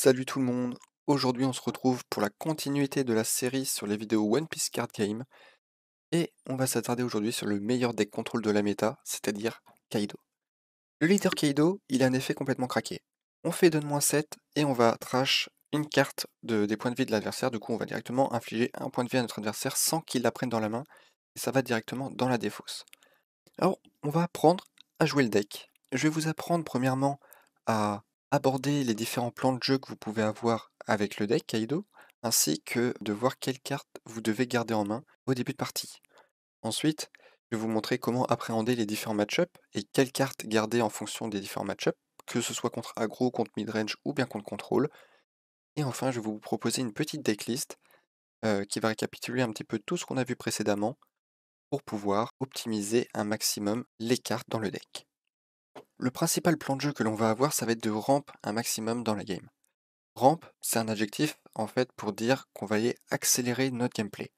Salut tout le monde! Aujourd'hui on se retrouve pour la continuité de la série sur les vidéos One Piece Card Game et on va s'attarder aujourd'hui sur le meilleur deck contrôle de la méta, c'est-à-dire Kaido. Le leader Kaido, il a un effet complètement craqué. On fait donne-moi 7 et on va trash une carte des points de vie de l'adversaire, du coup on va directement infliger un point de vie à notre adversaire sans qu'il la prenne dans la main et ça va directement dans la défausse. Alors, on va apprendre à jouer le deck. Je vais vous apprendre premièrement à aborder les différents plans de jeu que vous pouvez avoir avec le deck Kaido, ainsi que de voir quelles cartes vous devez garder en main au début de partie. Ensuite, je vais vous montrer comment appréhender les différents match-ups et quelles cartes garder en fonction des différents match-ups, que ce soit contre aggro, contre midrange ou bien contre contrôle. Et enfin, je vais vous proposer une petite decklist qui va récapituler un petit peu tout ce qu'on a vu précédemment pour pouvoir optimiser un maximum les cartes dans le deck. Le principal plan de jeu que l'on va avoir, ça va être de ramp un maximum dans la game. Ramp, c'est un adjectif en fait pour dire qu'on va aller accélérer notre gameplay.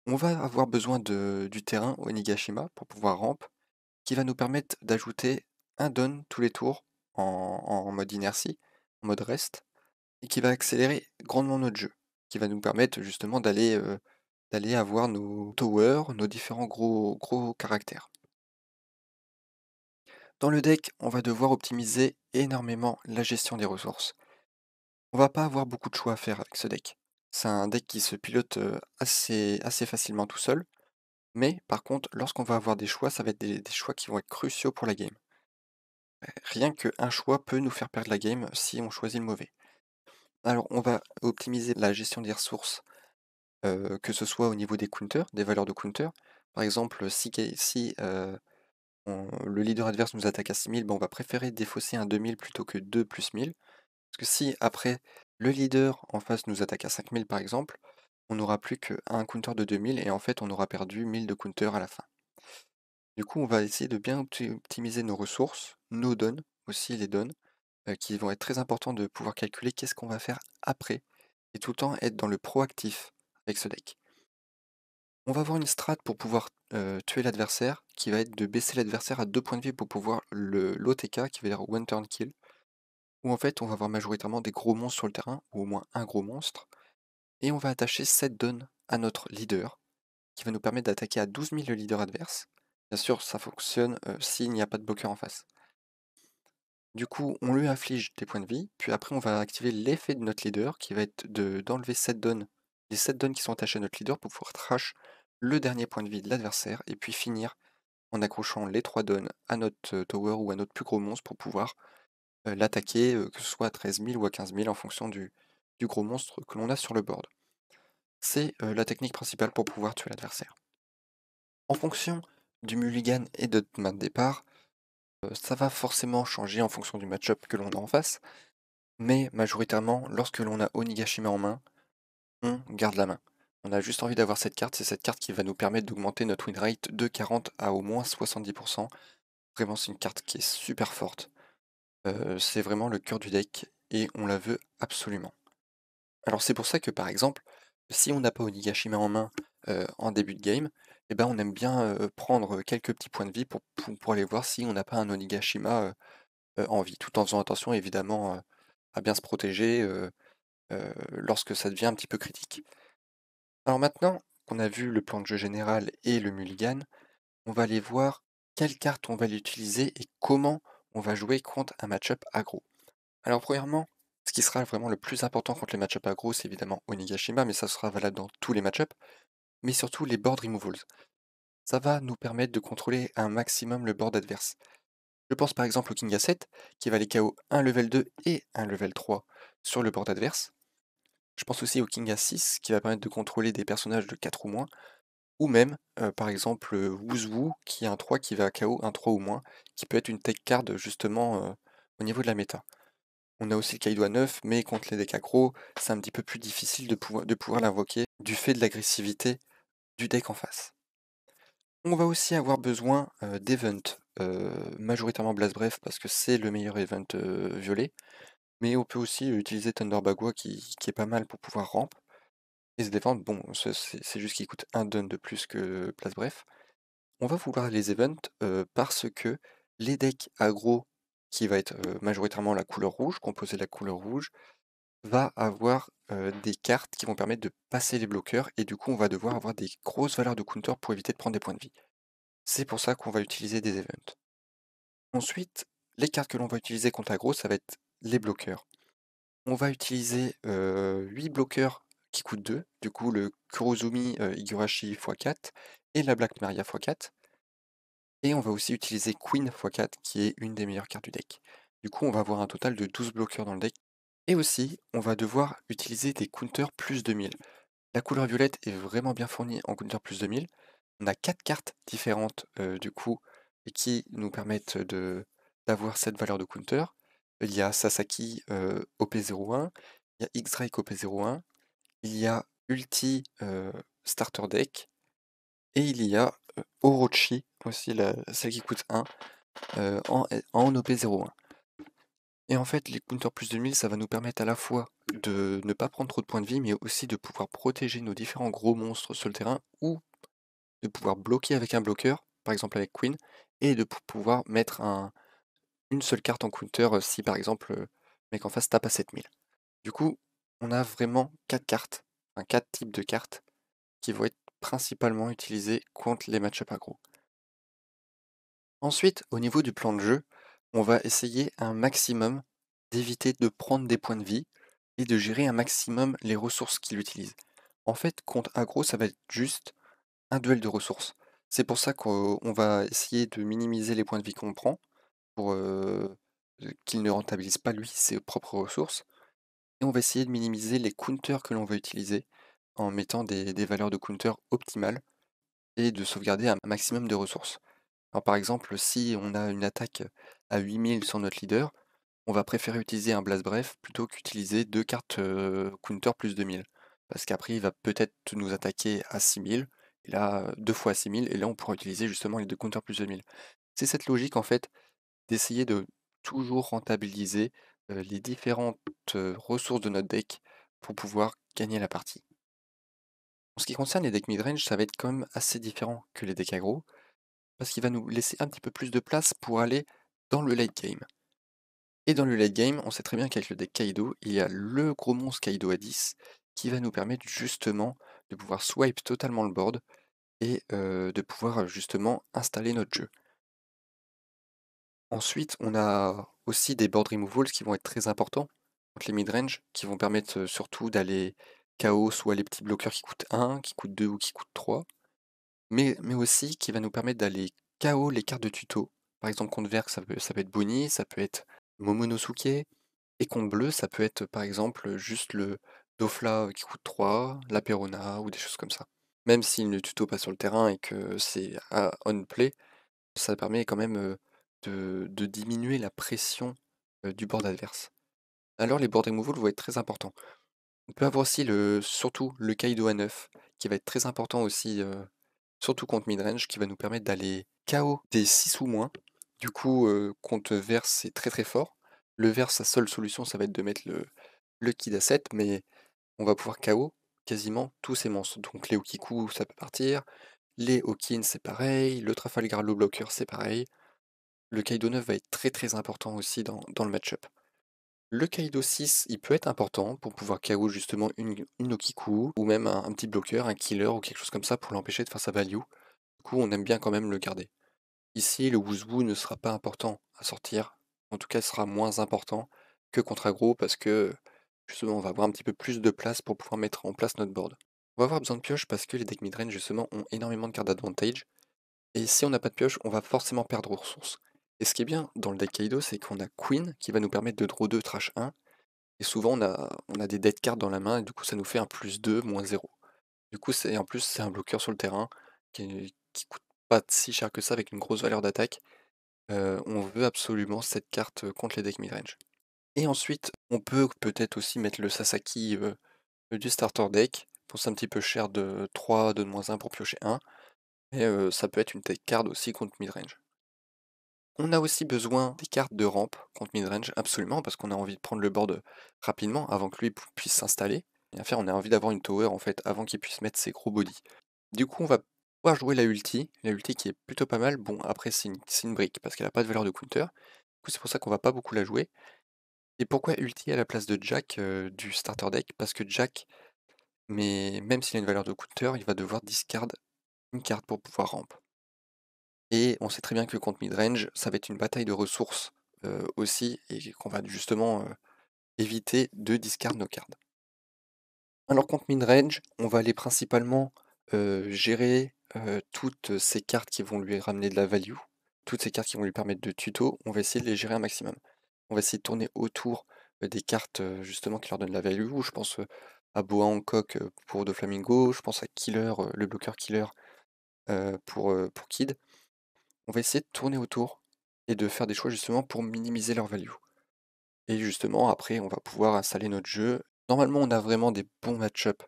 On va avoir besoin du terrain Onigashima pour pouvoir ramp, qui va nous permettre d'ajouter un don tous les tours en mode inertie, en mode rest, et qui va accélérer grandement notre jeu, qui va nous permettre justement d'aller avoir nos towers, nos différents gros caractères. Dans le deck, on va devoir optimiser énormément la gestion des ressources. On va pas avoir beaucoup de choix à faire avec ce deck. C'est un deck qui se pilote assez facilement tout seul, mais par contre, lorsqu'on va avoir des choix, ça va être des choix qui vont être cruciaux pour la game. Rien qu'un choix peut nous faire perdre la game si on choisit le mauvais. Alors, on va optimiser la gestion des ressources, que ce soit au niveau des counters, des valeurs de counter. Par exemple, si le leader adverse nous attaque à 6000, ben on va préférer défausser un 2000 plutôt que 2 plus 1000. Parce que si après le leader en face nous attaque à 5000 par exemple, on n'aura plus qu'un counter de 2000 et en fait on aura perdu 1000 de counter à la fin. Du coup on va essayer de bien optimiser nos ressources, nos dons, aussi les dons, qui vont être très importants de pouvoir calculer qu'est-ce qu'on va faire après, et tout le temps être dans le proactif avec ce deck. On va avoir une strat pour pouvoir tuer l'adversaire, qui va être de baisser l'adversaire à 2 points de vie pour pouvoir l'OTK, qui veut dire One Turn Kill, où en fait on va avoir majoritairement des gros monstres sur le terrain, ou au moins un gros monstre, et on va attacher 7 dons à notre leader, qui va nous permettre d'attaquer à 12 000 le leader adverse. Bien sûr, ça fonctionne s'il n'y a pas de bloqueur en face. Du coup, on lui inflige des points de vie, puis après on va activer l'effet de notre leader, qui va être d'enlever 7 dons, les 7 dons qui sont attachés à notre leader pour pouvoir trash le dernier point de vie de l'adversaire, et puis finir en accrochant les 3 dons à notre tower ou à notre plus gros monstre pour pouvoir l'attaquer, que ce soit à 13 000 ou à 15 000 en fonction du gros monstre que l'on a sur le board. C'est la technique principale pour pouvoir tuer l'adversaire. En fonction du mulligan et de notre main de départ, ça va forcément changer en fonction du match-up que l'on a en face, mais majoritairement, lorsque l'on a Onigashima en main, on garde la main. On a juste envie d'avoir cette carte, c'est cette carte qui va nous permettre d'augmenter notre win rate de 40 à au moins 70%. Vraiment, c'est une carte qui est super forte. C'est vraiment le cœur du deck et on la veut absolument. Alors c'est pour ça que par exemple, si on n'a pas Onigashima en main en début de game, eh ben, on aime bien prendre quelques petits points de vie pour aller voir si on n'a pas un Onigashima en vie, tout en faisant attention évidemment à bien se protéger lorsque ça devient un petit peu critique. Alors maintenant qu'on a vu le plan de jeu général et le mulligan, on va aller voir quelle carte on va l'utiliser et comment on va jouer contre un match-up aggro. Alors premièrement, ce qui sera vraiment le plus important contre les match-up aggro, c'est évidemment Onigashima, mais ça sera valable dans tous les match-ups, mais surtout les board removals. Ça va nous permettre de contrôler un maximum le board adverse. Je pense par exemple au King A7, qui va aller KO un level 2 et un level 3 sur le board adverse. Je pense aussi au King A6, qui va permettre de contrôler des personnages de 4 ou moins, ou même, par exemple, Wuzwu, qui est un 3 qui va KO un 3 ou moins, qui peut être une tech card justement au niveau de la méta. On a aussi le Kaido à 9, mais contre les decks aggro, c'est un petit peu plus difficile de pouvoir l'invoquer du fait de l'agressivité du deck en face. On va aussi avoir besoin d'events, majoritairement Blast Bref parce que c'est le meilleur event violet, mais on peut aussi utiliser Thunder Bagua qui est pas mal pour pouvoir ramp. Et se défendre, bon, c'est juste qu'il coûte un don de plus que Blast Bref. On va vouloir les events parce que les decks aggro qui va être majoritairement la couleur rouge, composé de la couleur rouge, va avoir des cartes qui vont permettre de passer les bloqueurs et du coup on va devoir avoir des grosses valeurs de counter pour éviter de prendre des points de vie. C'est pour ça qu'on va utiliser des events. Ensuite, les cartes que l'on va utiliser contre aggro, ça va être les bloqueurs. On va utiliser 8 bloqueurs qui coûtent 2, du coup le Kurozumi Higurashi x4 et la Black Maria x4. Et on va aussi utiliser Queen x4 qui est une des meilleures cartes du deck. Du coup on va avoir un total de 12 bloqueurs dans le deck. Et aussi, on va devoir utiliser des counters plus 2000. La couleur violette est vraiment bien fournie en counter plus 2000. On a 4 cartes différentes du coup et qui nous permettent d'avoir cette valeur de counter. Il y a Sasaki OP01, il y a X-Drake OP01, il y a Ulti Starter Deck et il y a Orochi aussi, celle qui coûte 1 en OP01. Et en fait, les counters plus 2000, ça va nous permettre à la fois de ne pas prendre trop de points de vie, mais aussi de pouvoir protéger nos différents gros monstres sur le terrain, ou de pouvoir bloquer avec un bloqueur, par exemple avec Queen, et de pouvoir mettre une seule carte en counter si par exemple le mec en face tape à 7000. Du coup, on a vraiment 4 cartes, enfin 4 types de cartes qui vont être principalement utilisées contre les match-up aggro. Ensuite, au niveau du plan de jeu, on va essayer un maximum d'éviter de prendre des points de vie et de gérer un maximum les ressources qu'il utilise. En fait, contre aggro, ça va être juste un duel de ressources. C'est pour ça qu'on va essayer de minimiser les points de vie qu'on prend pour qu'il ne rentabilise pas lui ses propres ressources. Et on va essayer de minimiser les counters que l'on va utiliser en mettant des valeurs de counter optimales et de sauvegarder un maximum de ressources. Alors par exemple, si on a une attaque à 8000 sur notre leader, on va préférer utiliser un Blast Bref plutôt qu'utiliser deux cartes counter plus 2000. Parce qu'après, il va peut-être nous attaquer à 6000, et là, deux fois à 6000, et là, on pourra utiliser justement les deux counters plus 2000. C'est cette logique, en fait, d'essayer de toujours rentabiliser les différentes ressources de notre deck pour pouvoir gagner la partie. En ce qui concerne les decks midrange, ça va être quand même assez différent que les decks aggro, parce qu'il va nous laisser un petit peu plus de place pour aller dans le late game. Et dans le late game, on sait très bien qu'avec le deck Kaido, il y a le gros monstre Kaido à 10 qui va nous permettre justement de pouvoir swipe totalement le board et de pouvoir justement installer notre jeu. Ensuite, on a aussi des board removals qui vont être très importants contre les midrange, qui vont permettre surtout d'aller KO soit les petits bloqueurs qui coûtent 1, qui coûtent 2 ou qui coûtent 3, mais aussi qui va nous permettre d'aller KO les cartes de tuto. Par exemple, contre vert, ça peut être Bonnie, ça peut être Momonosuke, et contre bleu, ça peut être par exemple juste le Dofla qui coûte 3, la Perona ou des choses comme ça. Même s'il ne tuto pas sur le terrain et que c'est à on play, ça permet quand même de diminuer la pression du board adverse. Alors les board removals vont être très importants. On peut avoir aussi surtout le Kaido à 9, qui va être très important aussi, surtout contre midrange, qui va nous permettre d'aller KO des 6 ou moins. Du coup, contre vert, c'est très très fort. Le vert, sa seule solution, ça va être de mettre le Kid à 7, mais on va pouvoir KO quasiment tous ces monstres. Donc les Okiku, ça peut partir. Les Hawkins, c'est pareil. Le Trafalgar Law Blocker, c'est pareil. Le Kaido 9 va être très très important aussi dans le match-up. Le Kaido 6, il peut être important pour pouvoir KO justement une Okiku, ou même un petit bloqueur, un killer ou quelque chose comme ça pour l'empêcher de faire sa value. Du coup, on aime bien quand même le garder. Ici, le Wuzwu ne sera pas important à sortir. En tout cas, il sera moins important que contre aggro parce que justement, on va avoir un petit peu plus de place pour pouvoir mettre en place notre board. On va avoir besoin de pioche parce que les decks midrange justement ont énormément de cartes d'advantage. Et si on n'a pas de pioche, on va forcément perdre aux ressources. Et ce qui est bien dans le deck Kaido, c'est qu'on a Queen qui va nous permettre de draw 2, trash 1. Et souvent, on a des dead cards dans la main et du coup, ça nous fait un plus 2, moins 0. Du coup, en plus, c'est un bloqueur sur le terrain qui coûte pas si cher que ça avec une grosse valeur d'attaque. On veut absolument cette carte contre les decks midrange. Et ensuite, on peut peut-être aussi mettre le Sasaki du starter deck, pour c'est un petit peu cher de 3, de moins 1 pour piocher 1. Et ça peut être une tech card aussi contre midrange. On a aussi besoin des cartes de rampe contre midrange, absolument, parce qu'on a envie de prendre le board rapidement avant que lui puisse s'installer. Et à faire, on a envie d'avoir une tower en fait avant qu'il puisse mettre ses gros bodies. Du coup, on va pouvoir jouer la ulti qui est plutôt pas mal. Bon, après, c'est une brique parce qu'elle a pas de valeur de counter. Du coup, c'est pour ça qu'on va pas beaucoup la jouer. Et pourquoi ulti à la place de Jack du starter deck? Parce que Jack, mais même s'il a une valeur de counter, il va devoir discard une carte pour pouvoir ramp. Et on sait très bien que contre midrange, ça va être une bataille de ressources aussi, et qu'on va justement éviter de discard nos cartes. Alors contre midrange, on va aller principalement gérer toutes ces cartes qui vont lui ramener de la value, toutes ces cartes qui vont lui permettre de tuto, on va essayer de les gérer un maximum. On va essayer de tourner autour des cartes justement qui leur donnent la value. Je pense à Boa Hancock pour Doflamingo, je pense à Killer, le bloqueur Killer pour Kid. On va essayer de tourner autour et de faire des choix justement pour minimiser leur value. Et justement, après, on va pouvoir installer notre jeu. Normalement, on a vraiment des bons match-up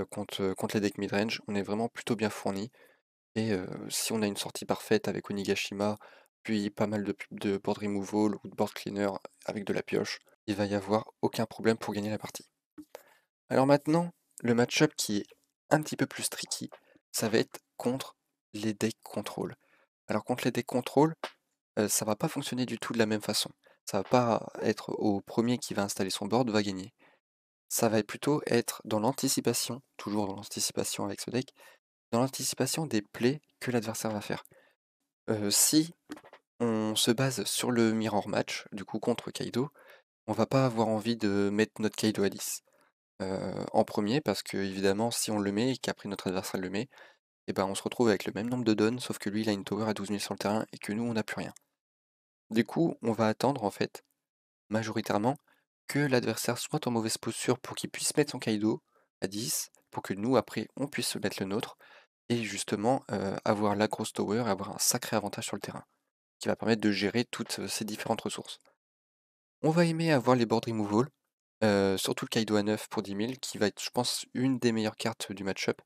contre les decks midrange. On est vraiment plutôt bien fourni. Et si on a une sortie parfaite avec Onigashima, puis pas mal de board removal ou de board cleaner avec de la pioche, il va y avoir aucun problème pour gagner la partie. Alors maintenant, le match-up qui est un petit peu plus tricky, ça va être contre les decks contrôle. Alors contre les decks contrôle, ça va pas fonctionner du tout de la même façon. Ça va pas être au premier qui va installer son board va gagner. Ça va plutôt être dans l'anticipation, toujours dans l'anticipation avec ce deck, dans l'anticipation des plays que l'adversaire va faire. Si on se base sur le mirror match, du coup contre Kaido, on va pas avoir envie de mettre notre Kaido à 10 en premier, parce que évidemment si on le met et qu'après notre adversaire le met, et ben on se retrouve avec le même nombre de dons, sauf que lui il a une tower à 12 000 sur le terrain et que nous on n'a plus rien. Du coup, on va attendre en fait, majoritairement, que l'adversaire soit en mauvaise posture pour qu'il puisse mettre son Kaido à 10, pour que nous après on puisse se mettre le nôtre, et justement avoir la grosse tower et avoir un sacré avantage sur le terrain, qui va permettre de gérer toutes ces différentes ressources. On va aimer avoir les board removal, surtout le Kaido à 9 pour 10 000, qui va être, je pense, une des meilleures cartes du match-up,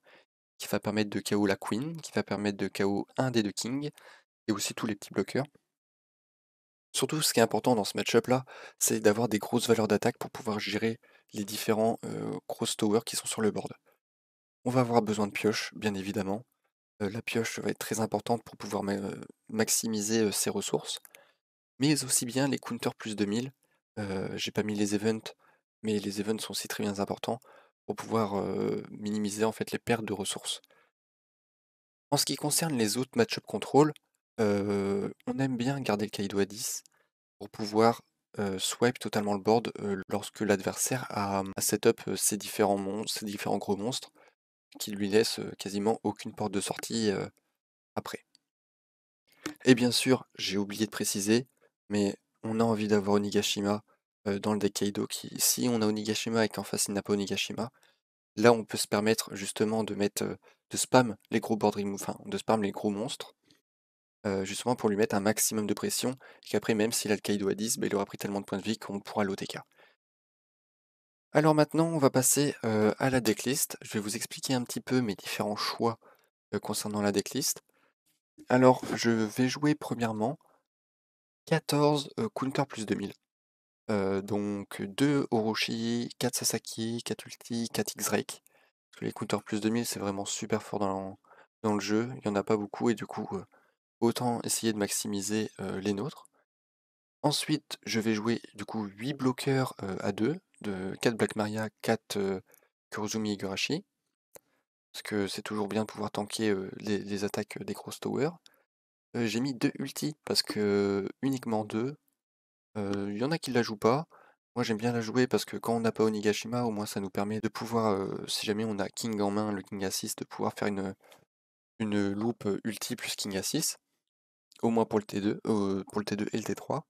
qui va permettre de KO la Queen, qui va permettre de KO un des deux Kings, et aussi tous les petits bloqueurs. Surtout, ce qui est important dans ce match-up là, c'est d'avoir des grosses valeurs d'attaque pour pouvoir gérer les différents grosses towers qui sont sur le board. On va avoir besoin de pioche, bien évidemment. La pioche va être très importante pour pouvoir maximiser ses ressources, mais aussi bien les counters plus 2000. J'ai pas mis les events, mais les events sont aussi très bien importants pour pouvoir minimiser en fait les pertes de ressources. En ce qui concerne les autres match-up contrôle, on aime bien garder le Kaido à 10 pour pouvoir swipe totalement le board lorsque l'adversaire a set-up ses différents monstres, ses différents gros monstres, qui lui laissent quasiment aucune porte de sortie après. Et bien sûr, j'ai oublié de préciser, mais on a envie d'avoir Onigashima dans le deck Kaido. Si on a Onigashima et qu'en face il n'a pas Onigashima, là on peut se permettre justement de mettre de spam les gros board remove, enfin de spam les gros monstres, justement pour lui mettre un maximum de pression, et qu'après même s'il a le Kaido à 10, bah, il aura pris tellement de points de vie qu'on pourra l'OTK. Alors maintenant, on va passer à la decklist. Je vais vous expliquer un petit peu mes différents choix concernant la decklist. Alors, je vais jouer premièrement 14 counter plus 2000. Donc 2 Orochi, 4 Sasaki, 4 Ulti, 4 X-Drake. Parce que les counters plus 2000, c'est vraiment super fort dans le jeu. Il n'y en a pas beaucoup et du coup, autant essayer de maximiser les nôtres. Ensuite, je vais jouer du coup 8 bloqueurs à 2, de 4 Black Maria, 4 Kurozumi Igarashi. Parce que c'est toujours bien de pouvoir tanker les attaques des grosses towers. J'ai mis 2 ulti parce que uniquement 2. Il y en a qui la jouent pas. Moi j'aime bien la jouer parce que quand on n'a pas Onigashima, au moins ça nous permet de pouvoir, si jamais on a King en main, le King Assist, de pouvoir faire une loop ulti plus King Assist. Au moins pour le T2, pour le T2 et le T3.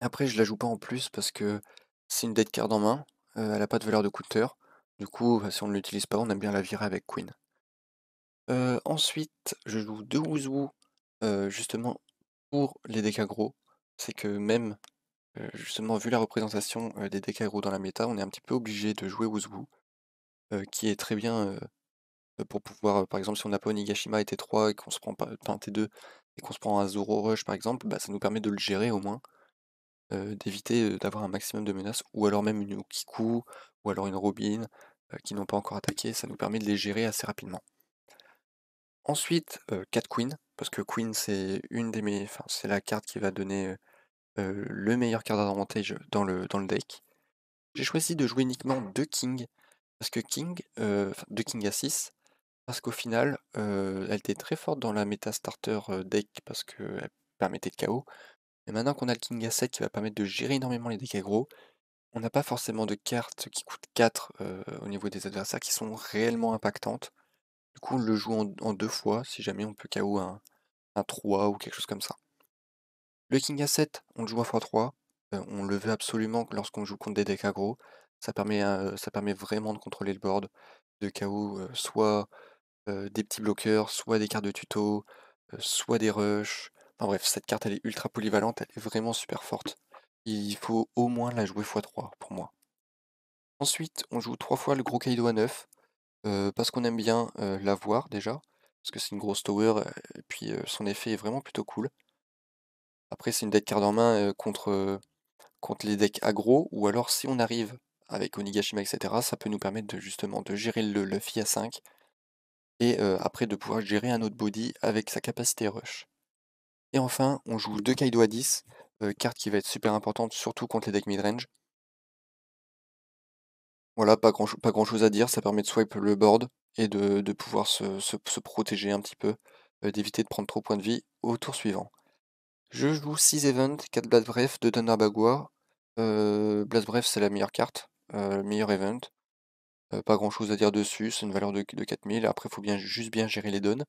Après je la joue pas en plus parce que c'est une dead card en main, elle a pas de valeur de counter. Du coup, si on ne l'utilise pas, on aime bien la virer avec Queen. Ensuite, je joue 2 Wuzu, justement pour les decks aggro. C'est que même, justement, vu la représentation des decks aggro dans la méta, on est un petit peu obligé de jouer Wuzu, qui est très bien pour pouvoir, par exemple, si on n'a pas Onigashima et T3 et qu'on se prend pas, enfin T2 et qu'on se prend un Zoro Rush par exemple, bah, ça nous permet de le gérer au moins, d'éviter d'avoir un maximum de menaces, ou alors même une Ukiku, ou alors une Robin, qui n'ont pas encore attaqué, ça nous permet de les gérer assez rapidement. Ensuite, 4 Queen, parce que Queen c'est une des enfin c'est la carte qui va donner le meilleur card advantage dans le deck. J'ai choisi de jouer uniquement 2 kings, parce que king, enfin 2 kings à 6, parce qu'au final, elle était très forte dans la méta starter deck, parce qu'elle permettait de KO. Et maintenant qu'on a le king à 7 qui va permettre de gérer énormément les decks aggro, on n'a pas forcément de cartes qui coûtent 4 au niveau des adversaires qui sont réellement impactantes. Du coup, on le joue en 2 fois, si jamais on peut KO un 3 ou quelque chose comme ça. Le king à 7, on le joue en x3, on le veut absolument lorsqu'on joue contre des decks aggro. Ça permet vraiment de contrôler le board, de KO soit des petits bloqueurs, soit des cartes de tuto, soit des rushs. Enfin bref, cette carte elle est ultra polyvalente, elle est vraiment super forte. Il faut au moins la jouer x3 pour moi. Ensuite, on joue 3 fois le gros Kaido à 9, parce qu'on aime bien l'avoir déjà, parce que c'est une grosse tower, et puis son effet est vraiment plutôt cool. Après, c'est une deck card en main contre les decks aggro, ou alors si on arrive avec Onigashima, etc., ça peut nous permettre de justement de gérer le Luffy à 5, et après de pouvoir gérer un autre body avec sa capacité rush. Et enfin, on joue 2 Kaido à 10, carte qui va être super importante, surtout contre les decks midrange. Voilà, pas grand chose à dire, ça permet de swipe le board et de pouvoir se protéger un petit peu, d'éviter de prendre trop de points de vie au tour suivant. Je joue 6 events, 4 Blast Breath, 2 Thunder Bagua. Blast Breath c'est la meilleure carte, le meilleur event. Pas grand chose à dire dessus, c'est une valeur de 4000, après faut juste bien gérer les dons.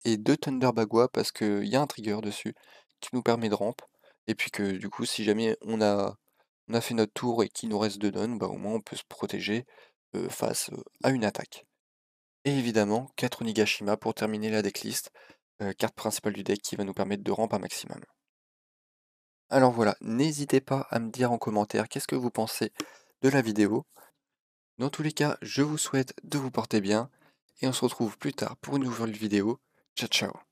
Et 2 Thunder Bagua parce qu'il y a un trigger dessus qui nous permet de ramp. Et puis que du coup si jamais on a fait notre tour et qu'il nous reste 2 dons, bah au moins on peut se protéger face à une attaque. Et évidemment 4 Onigashima pour terminer la decklist, carte principale du deck qui va nous permettre de ramp un maximum. Alors voilà, n'hésitez pas à me dire en commentaire qu'est-ce que vous pensez de la vidéo. Dans tous les cas, je vous souhaite de vous porter bien, et on se retrouve plus tard pour une nouvelle vidéo. Ciao ciao.